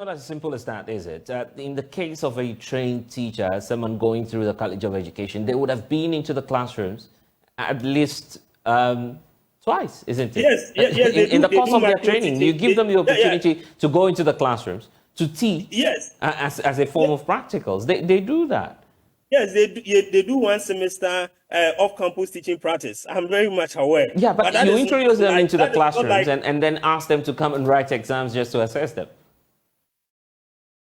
not as simple as that, is it? In the case of a trained teacher, someone going through the College of Education, they would have been into the classrooms at least twice, isn't it? Yes. In the course of their training, you give them the opportunity to go into the classrooms to teach. Yes. As a form of practicals. They do that. Yes, they do 1 semester off-campus teaching practice. I'm very much aware. Yeah, but you introduce them into the classrooms and then ask them to come and write exams just to assess them.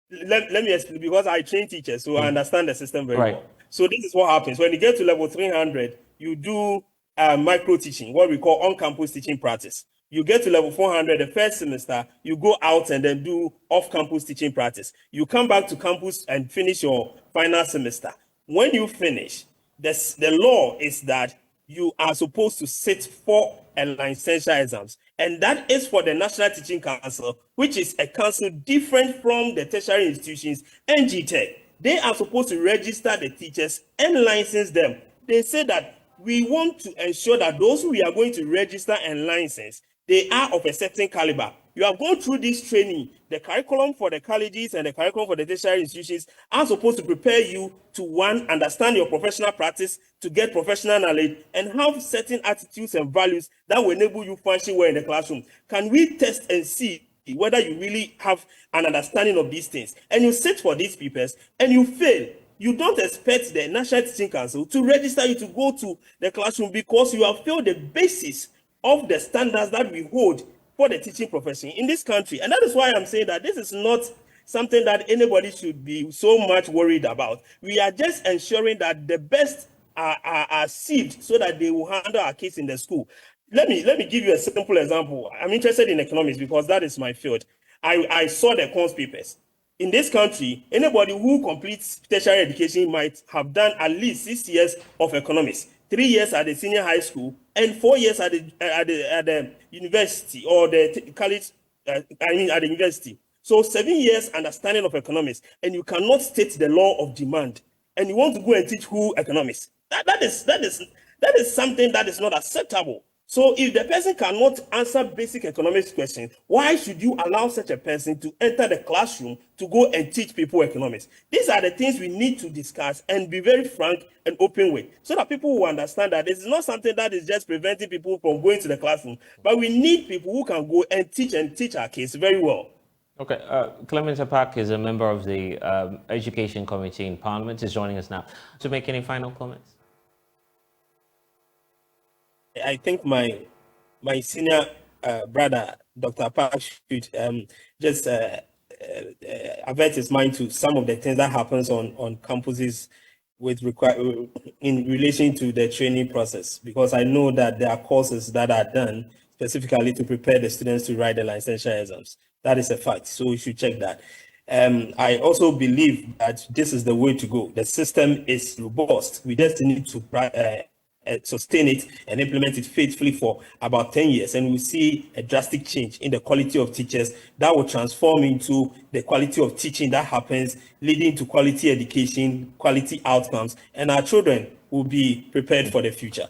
Let me explain, because I train teachers, so I understand the system very well. So this is what happens. When you get to level 300, you do micro teaching, what we call on-campus teaching practice. You get to level 400, the first semester, you go out and then do off-campus teaching practice. You come back to campus and finish your final semester. When you finish, the law is that you are supposed to sit for a licensure exams. And that is for the National Teaching Council, which is a council different from the tertiary institutions and GTEC. They are supposed to register the teachers and license them. They say that we want to ensure that those who we are going to register and license, they are of a certain caliber. You have gone through this training. The curriculum for the colleges and the curriculum for the tertiary institutions are supposed to prepare you to, 1, understand your professional practice, to get professional knowledge, and have certain attitudes and values that will enable you function well in the classroom. Can we test and see whether you really have an understanding of these things? And you sit for these papers and you fail. You don't expect the National Teaching Council to register you to go to the classroom because you have failed the basis of the standards that we hold for the teaching profession in this country. And that is why I'm saying that this is not something that anybody should be so much worried about. We are just ensuring that the best are sieved so that they will handle our case in the school. Let me give you a simple example. I'm interested in economics because that is my field. I saw the cons papers. In this country, anybody who completes tertiary education might have done at least 6 years of economics, 3 years at the senior high school, and 4 years at the university or the college, at the university. So 7 years understanding of economics, and you cannot state the law of demand, and you want to go and teach who economics. That is something that is not acceptable. So if the person cannot answer basic economics questions, why should you allow such a person to enter the classroom to go and teach people economics? These are the things we need to discuss and be very frank and open with, so that people will understand that this is not something that is just preventing people from going to the classroom, but we need people who can go and teach our case very well. Okay, Clement Apak is a member of the Education Committee in Parliament. Is joining us now to make any final comments. I think my senior brother, Dr. Apak, should just avert his mind to some of the things that happens on campuses in relation to the training process, because I know that there are courses that are done specifically to prepare the students to write the licensure exams. That is a fact, so we should check that. I also believe that this is the way to go. The system is robust. We just need to sustain it and implement it faithfully for about 10 years, and we see a drastic change in the quality of teachers that will transform into the quality of teaching that happens, leading to quality education, quality outcomes, and our children will be prepared for the future.